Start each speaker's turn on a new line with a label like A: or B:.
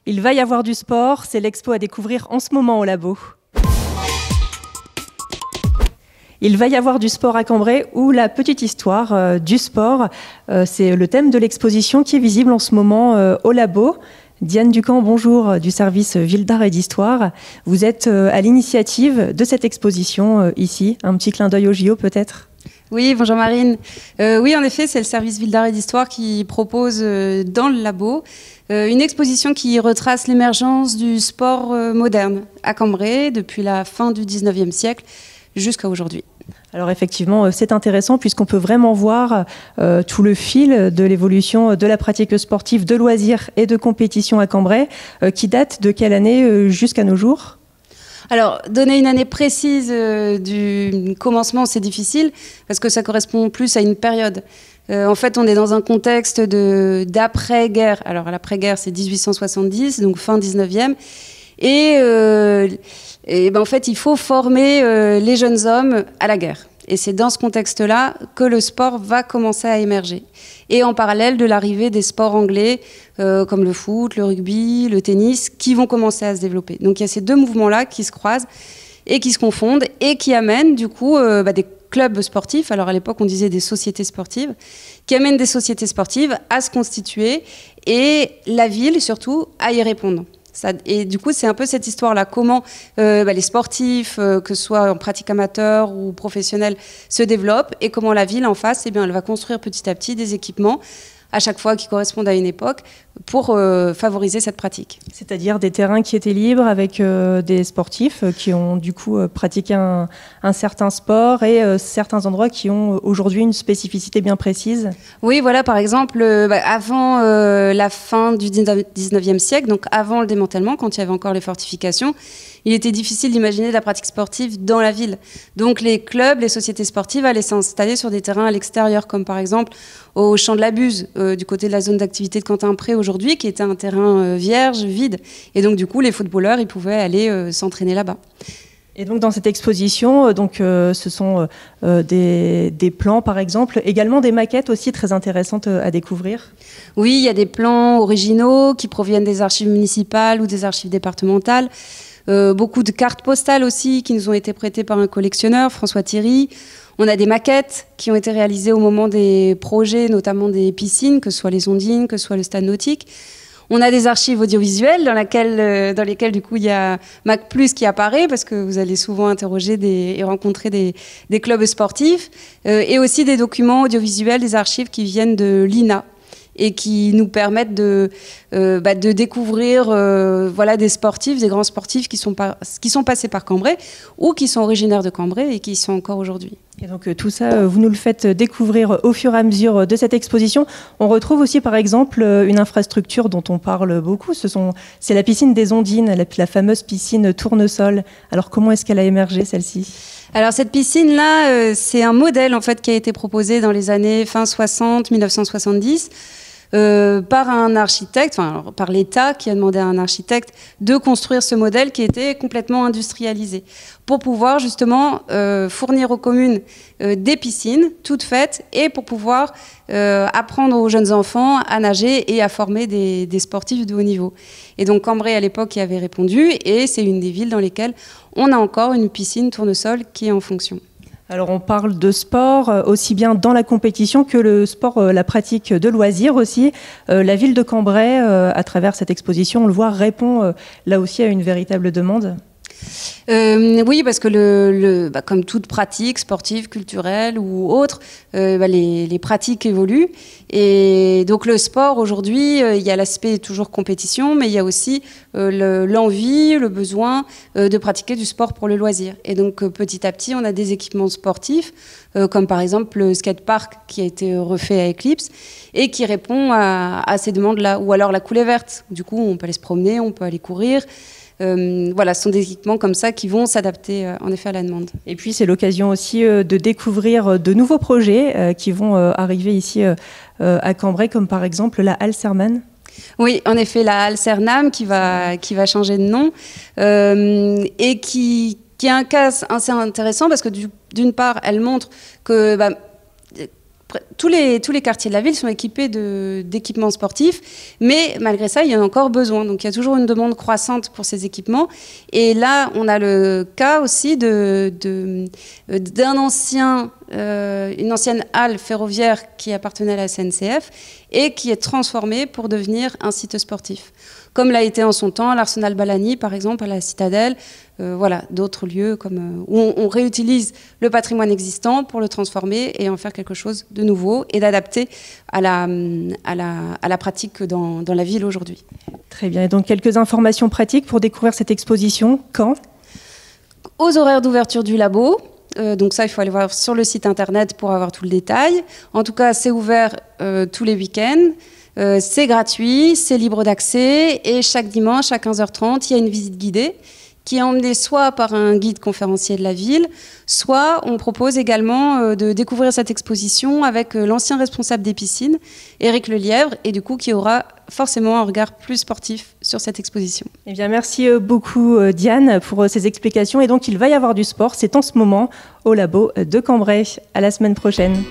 A: Il va y avoir du sport, c'est l'expo à découvrir en ce moment au labo. Il va y avoir du sport à Cambrai ou la petite histoire du sport. C'est le thème de l'exposition qui est visible en ce moment au labo. Diane Ducamp, bonjour, du service Ville d'Art et d'Histoire. Vous êtes à l'initiative de cette exposition ici. Un petit clin d'œil au JO peut-être ?
B: Oui, bonjour Marine. Oui, en effet, c'est le service Ville d'Art et d'Histoire qui propose dans le labo une exposition qui retrace l'émergence du sport moderne à Cambrai depuis la fin du 19e siècle jusqu'à aujourd'hui.
A: Alors effectivement, c'est intéressant puisqu'on peut vraiment voir tout le fil de l'évolution de la pratique sportive, de loisirs et de compétition à Cambrai, qui date de quelle année jusqu'à nos jours ?
B: Alors, donner une année précise du commencement, c'est difficile parce que ça correspond plus à une période. En fait, on est dans un contexte d'après-guerre. Alors, l'après-guerre, c'est 1870, donc fin 19e. Et en fait, il faut former les jeunes hommes à la guerre. Et c'est dans ce contexte-là que le sport va commencer à émerger. Et en parallèle de l'arrivée des sports anglais, comme le foot, le rugby, le tennis, qui vont commencer à se développer. Donc il y a ces deux mouvements-là qui se croisent et qui se confondent et qui amènent du coup des clubs sportifs, alors à l'époque on disait des sociétés sportives, qui amènent des sociétés sportives à se constituer et la ville surtout à y répondre. Et du coup, c'est un peu cette histoire-là, comment les sportifs, que ce soit en pratique amateur ou professionnelle, se développent et comment la ville en face, elle va construire petit à petit des équipements à chaque fois qui correspondent à une époque pour favoriser cette pratique.
A: C'est-à-dire des terrains qui étaient libres avec des sportifs qui ont du coup pratiqué un certain sport et certains endroits qui ont aujourd'hui une spécificité bien précise.
B: Oui, voilà, par exemple, avant la fin du 19e siècle, donc avant le démantèlement, quand il y avait encore les fortifications, il était difficile d'imaginer de la pratique sportive dans la ville. Donc les clubs, les sociétés sportives allaient s'installer sur des terrains à l'extérieur, comme par exemple au Champ de la Buse, du côté de la zone d'activité de Quentin-Pré aujourd'hui, qui était un terrain vierge, vide. Et donc du coup, les footballeurs, ils pouvaient aller s'entraîner là-bas.
A: Et donc dans cette exposition, ce sont des plans par exemple, également des maquettes aussi très intéressantes à découvrir.
B: Oui, il y a des plans originaux qui proviennent des archives municipales ou des archives départementales. Beaucoup de cartes postales aussi qui nous ont été prêtées par un collectionneur, François Thierry. On a des maquettes qui ont été réalisées au moment des projets, notamment des piscines, que ce soit les Ondines, que ce soit le stade nautique. On a des archives audiovisuelles dans lesquelles du coup il y a Mac+ qui apparaît parce que vous allez souvent interroger et rencontrer des clubs sportifs et aussi des documents audiovisuels, des archives qui viennent de l'INA et qui nous permettent de découvrir des sportifs, des grands sportifs qui sont passés par Cambrai ou qui sont originaires de Cambrai et qui y sont encore aujourd'hui.
A: Et donc tout ça, vous nous le faites découvrir au fur et à mesure de cette exposition. On retrouve aussi par exemple une infrastructure dont on parle beaucoup, c'est la piscine des Ondines, la fameuse piscine tournesol. Alors comment est-ce qu'elle a émergé celle-ci ?
B: Alors cette piscine-là, c'est un modèle en fait qui a été proposé dans les années fin 60, 1970. Par un architecte, par l'État qui a demandé à un architecte de construire ce modèle qui était complètement industrialisé pour pouvoir justement fournir aux communes des piscines toutes faites et pour pouvoir apprendre aux jeunes enfants à nager et à former des sportifs de haut niveau. Et donc Cambrai à l'époque y avait répondu et c'est une des villes dans lesquelles on a encore une piscine tournesol qui est en fonction.
A: Alors on parle de sport aussi bien dans la compétition que le sport, la pratique de loisirs aussi. La ville de Cambrai, à travers cette exposition, on le voit, répond là aussi à une véritable demande.
B: Oui, parce que comme toute pratique sportive, culturelle ou autre, les pratiques évoluent. Et donc le sport, aujourd'hui, il y a l'aspect toujours compétition, mais il y a aussi l'envie, le besoin de pratiquer du sport pour le loisir. Et donc petit à petit, on a des équipements sportifs, comme par exemple le skatepark qui a été refait à Eclipse et qui répond à ces demandes-là. Ou alors la coulée verte, du coup, on peut aller se promener, on peut aller courir. Ce sont des équipements comme ça qui vont s'adapter en effet à la demande.
A: Et puis c'est l'occasion aussi de découvrir de nouveaux projets qui vont arriver ici à Cambrai, comme par exemple la Halle Serman.
B: Oui, en effet, la Halle Cernam qui va changer de nom et qui est un cas assez intéressant parce que d'une part, elle montre que tous les quartiers de la ville sont équipés d'équipements sportifs, mais malgré ça, il y en a encore besoin. Donc il y a toujours une demande croissante pour ces équipements. Et là, on a le cas aussi d'une ancienne halle ferroviaire qui appartenait à la SNCF et qui est transformée pour devenir un site sportif. Comme l'a été en son temps l'Arsenal Balani, par exemple, à la Citadelle. Voilà, d'autres lieux où on réutilise le patrimoine existant pour le transformer et en faire quelque chose de nouveau et d'adapter à la pratique dans la ville aujourd'hui.
A: Très bien. Et donc, quelques informations pratiques pour découvrir cette exposition. Quand ?
B: Aux horaires d'ouverture du labo. Donc ça, il faut aller voir sur le site internet pour avoir tout le détail. En tout cas, c'est ouvert tous les week-ends. C'est gratuit, c'est libre d'accès. Et chaque dimanche, à 15h30, il y a une visite guidée qui est emmenée soit par un guide conférencier de la ville, soit on propose également de découvrir cette exposition avec l'ancien responsable des piscines, Éric Lelièvre, et du coup qui aura forcément un regard plus sportif sur cette exposition.
A: Eh bien, merci beaucoup Diane pour ces explications. Et donc il va y avoir du sport, c'est en ce moment au labo de Cambrai. À la semaine prochaine.